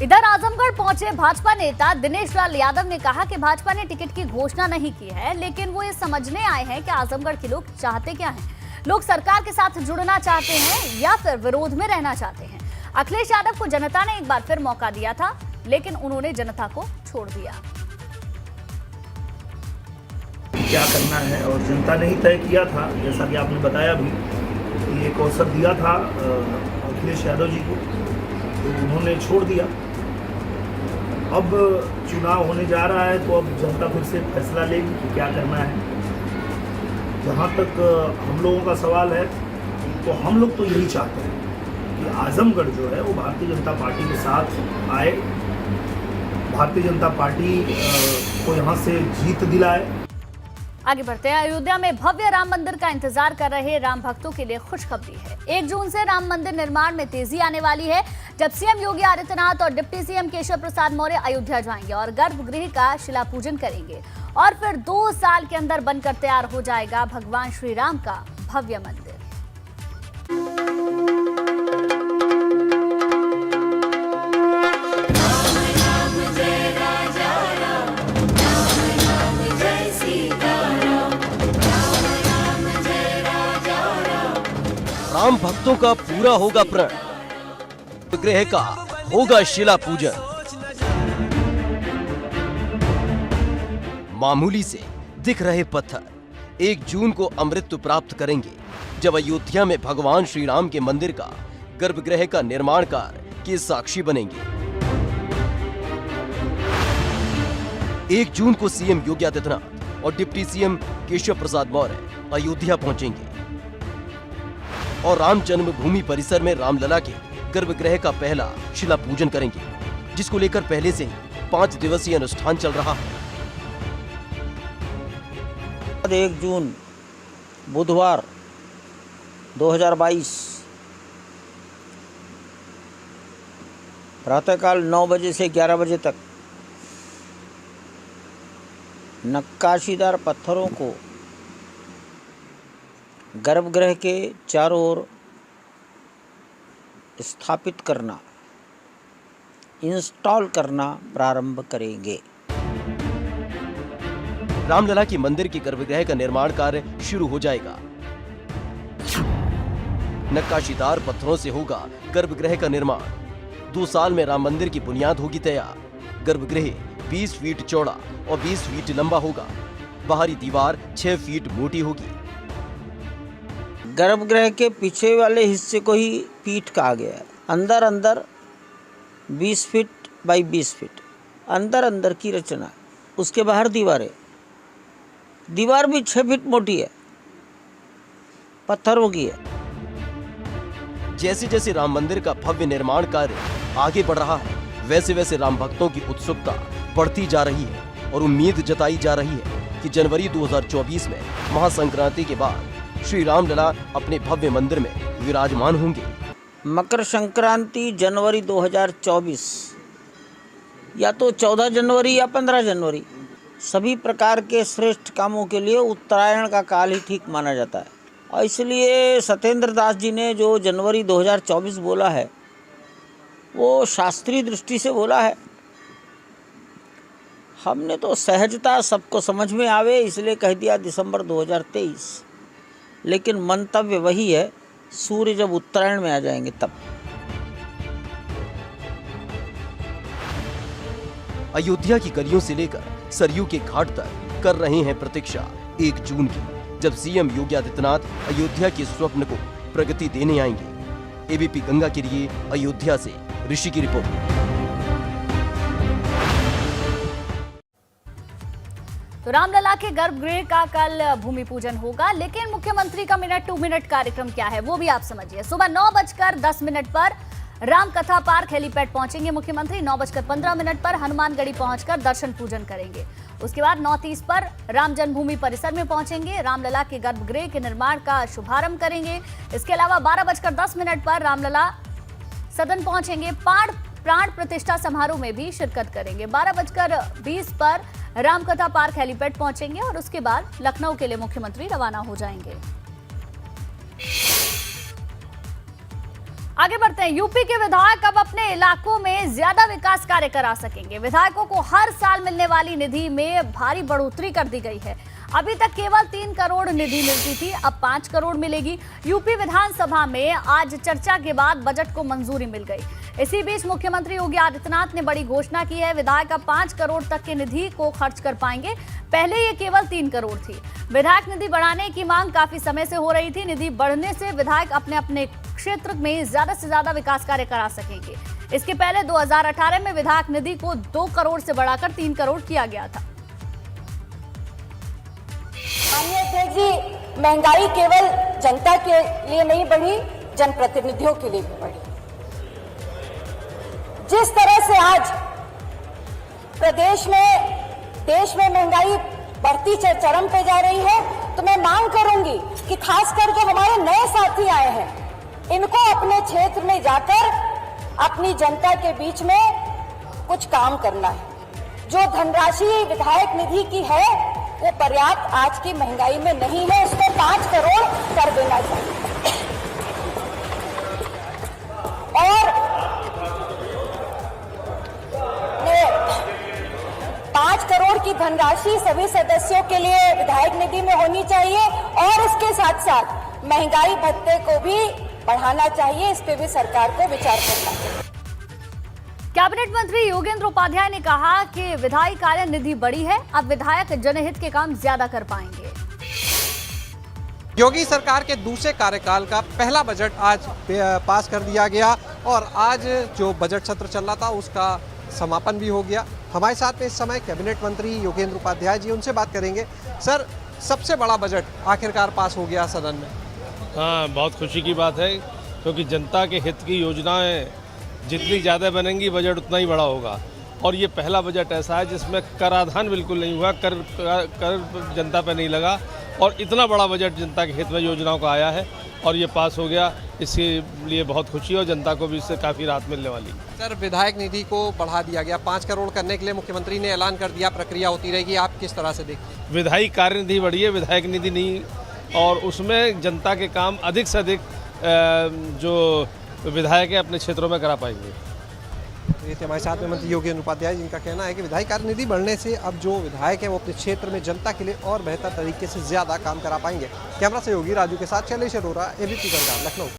इधर आजमगढ़ पहुंचे भाजपा नेता दिनेश लाल यादव ने कहा कि भाजपा ने टिकट की घोषणा नहीं की है, लेकिन वो ये समझने आए हैं कि आजमगढ़ के लोग चाहते क्या हैं। लोग सरकार के साथ जुड़ना चाहते हैं या फिर विरोध में रहना चाहते हैं। अखिलेश यादव को जनता ने एक बार फिर मौका दिया था, लेकिन उन्होंने जनता को छोड़ दिया। क्या करना है और जनता ने ही तय किया था, जैसा कि आपने बताया भी कि एक अवसर दिया था अखिलेश यादव जी को, तो उन्होंने छोड़ दिया। अब चुनाव होने जा रहा है तो अब जनता फिर से फैसला लेगी कि क्या करना है। जहाँ तक हम लोगों का सवाल है तो हम लोग तो यही चाहते हैं कि आजमगढ़ जो है वो भारतीय जनता पार्टी के साथ आए, भारतीय जनता पार्टी को यहाँ से जीत दिलाए। आगे बढ़ते हैं। अयोध्या में भव्य राम मंदिर का इंतजार कर रहे राम भक्तों के लिए खुशखबरी है। 1 जून से राम मंदिर निर्माण में तेजी आने वाली है, जब सीएम योगी आदित्यनाथ और डिप्टी सीएम केशव प्रसाद मौर्य अयोध्या जाएंगे और गर्भगृह का शिला पूजन करेंगे और फिर 2 साल के अंदर बनकर तैयार हो जाएगा भगवान श्री राम का भव्य मंदिर। राम भक्तों का पूरा होगा प्रण, गृह का होगा शिला पूजन। मामूली से दिख रहे पत्थर 1 जून को अमृत प्राप्त करेंगे, जब अयोध्या में भगवान श्री राम के मंदिर का गर्भगृह का निर्माण कार्य के साक्षी बनेंगे। 1 जून को सीएम योगी आदित्यनाथ और डिप्टी सीएम केशव प्रसाद मौर्य अयोध्या पहुंचेंगे और राम जन्मभूमि परिसर में रामलला के गर्भगृह का पहला शिला पूजन करेंगे, जिसको लेकर पहले से ही 5 दिवसीय अनुष्ठान चल रहा है। 1 जून बुधवार 2022 प्रातःकाल 9 बजे से 11 बजे तक नक्काशीदार पत्थरों को गर्भगृह के चारों ओर स्थापित करना, इंस्टॉल करना प्रारंभ करेंगे। रामलला के मंदिर के गर्भगृह का निर्माण कार्य शुरू हो जाएगा। नक्काशीदार पत्थरों से होगा गर्भगृह का निर्माण। 2 साल में राम मंदिर की बुनियाद होगी तैयार। गर्भगृह 20 फीट चौड़ा और 20 फीट लंबा होगा। बाहरी दीवार 6 फीट मोटी होगी। गर्भगृह के पीछे वाले हिस्से को ही पीठ कहा गया है। अंदर 20 फीट बाई 20 फीट अंदर की रचना। उसके बाहर दीवार भी 6 फीट मोटी है, पत्थरों की है। जैसे जैसे राम मंदिर का भव्य निर्माण कार्य आगे बढ़ रहा है, वैसे वैसे राम भक्तों की उत्सुकता बढ़ती जा रही है और उम्मीद जताई जा रही है कि जनवरी 2024 में महासंक्रांति के बाद श्री रामलला अपने भव्य मंदिर में विराजमान होंगे। मकर संक्रांति जनवरी 2024 या तो 14 जनवरी या 15 जनवरी, सभी प्रकार के श्रेष्ठ कामों के लिए उत्तरायण का काल ही ठीक माना जाता है। और इसलिए सत्येंद्र दास जी ने जो जनवरी 2024 बोला है, वो शास्त्रीय दृष्टि से बोला है। हमने तो सहजता सबको समझ में आवे इसलिए कह दिया दिसंबर 2023, लेकिन मंतव्य वही है, सूर्य जब उत्तरायण में आ जाएंगे तब। अयोध्या की गलियों से लेकर सरयू के घाट तक कर रहे हैं प्रतीक्षा 1 जून की, जब सीएम योगी आदित्यनाथ अयोध्या के स्वप्न को प्रगति देने आएंगे। एबीपी गंगा के लिए अयोध्या से ऋषि की रिपोर्ट। तो रामलला के गर्भगृह का कल भूमि पूजन होगा, लेकिन मुख्यमंत्री का मिनट टू मिनट कार्यक्रम क्या है वो भी आप समझिए। सुबह 9:10 पर राम कथा पार्क हेलीपैड पहुंचेंगे मुख्यमंत्री। 9:15 पर हनुमानगढ़ी पहुंचकर दर्शन पूजन करेंगे। उसके बाद 9:30 पर राम जन्मभूमि परिसर में पहुंचेंगे। रामलला के गर्भगृह के निर्माण का शुभारंभ करेंगे। इसके अलावा 12:10 पर रामलला सदन पहुंचेंगे। प्राण प्रतिष्ठा समारोह में भी शिरकत करेंगे। 12:20 पर रामकथा पार्क हेलीपैड पहुंचेंगे और उसके बाद लखनऊ के लिए मुख्यमंत्री रवाना हो जाएंगे। आगे आगे बढ़ते हैं। यूपी के विधायक अब अपने इलाकों में ज्यादा विकास कार्य करा सकेंगे। विधायकों को हर साल मिलने वाली निधि में भारी बढ़ोतरी कर दी गई है। अभी तक केवल 3 करोड़ निधि मिलती थी, अब 5 करोड़ मिलेगी। यूपी विधानसभा में आज चर्चा के बाद बजट को मंजूरी मिल गई। इसी बीच मुख्यमंत्री योगी आदित्यनाथ ने बड़ी घोषणा की है। विधायक अब 5 करोड़ तक के निधि को खर्च कर पाएंगे, पहले ये केवल 3 करोड़ थी। विधायक निधि बढ़ाने की मांग काफी समय से हो रही थी। निधि बढ़ने से विधायक अपने अपने क्षेत्र में ज्यादा से ज्यादा विकास कार्य करा सकेंगे। इसके पहले 2018 में विधायक निधि को 2 करोड़ से बढ़ाकर 3 करोड़ किया गया था। माननीय अध्यक्ष जी, महंगाई केवल जनता के लिए नहीं बढ़ी, जनप्रतिनिधियों के लिए भी बढ़ी। जिस तरह से आज प्रदेश में, देश में महंगाई बढ़ती चरम पे जा रही है, तो मैं मांग करूंगी कि खासकर जो हमारे नए साथी आए हैं, इनको अपने क्षेत्र में जाकर अपनी जनता के बीच में कुछ काम करना है। जो धनराशि विधायक निधि की है वो पर्याप्त आज की महंगाई में नहीं है, उसको 5 करोड़ कर देना चाहिए। और 5 करोड़ की धनराशि सभी सदस्यों के लिए विधायक निधि में होनी चाहिए और इसके साथ साथ महंगाई भत्ते को भी बढ़ाना चाहिए। इस पे भी सरकार को विचार करना चाहिए। कैबिनेट मंत्री योगेंद्र उपाध्याय ने कहा कि विधायी कार्य निधि बड़ी है, अब विधायक जनहित के काम ज्यादा कर पाएंगे। योगी सरकार के दूसरे कार्यकाल का पहला बजट आज पास कर दिया गया और आज जो बजट सत्र चल रहा था उसका समापन भी हो गया। हमारे साथ में इस समय कैबिनेट मंत्री योगेंद्र उपाध्याय जी, उनसे बात करेंगे। सर, सबसे बड़ा बजट आखिरकार पास हो गया सदन में। हाँ, बहुत खुशी की बात है, क्योंकि जनता के हित की योजनाएं जितनी ज़्यादा बनेंगी बजट उतना ही बड़ा होगा। और ये पहला बजट ऐसा है जिसमें कराधान बिल्कुल नहीं हुआ, कर जनता पे नहीं लगा और इतना बड़ा बजट जनता के हित में योजनाओं का आया है और ये पास हो गया। इसके लिए बहुत खुशी और जनता को भी इससे काफ़ी राहत मिलने वाली। सर, विधायक निधि को बढ़ा दिया गया, 5 करोड़ करने के लिए मुख्यमंत्री ने ऐलान कर दिया, प्रक्रिया होती रहेगी, आप किस तरह से देखते? विधायी कार्य निधि बढ़ी है, विधायक निधि नहीं, और उसमें जनता के काम अधिक से अधिक जो विधायक है अपने क्षेत्रों में करा पाएंगे। ये थे हमारे साथ में मंत्री योगेंद्र उपाध्याय, जिनका कहना है कि विधायी कार्य निधि बढ़ने से अब जो विधायक है वो अपने क्षेत्र में जनता के लिए और बेहतर तरीके से ज्यादा काम करा पाएंगे। कैमरा सहयोगी राजू के साथ शैलेश अरोरा, एबीपी गंगा, लखनऊ।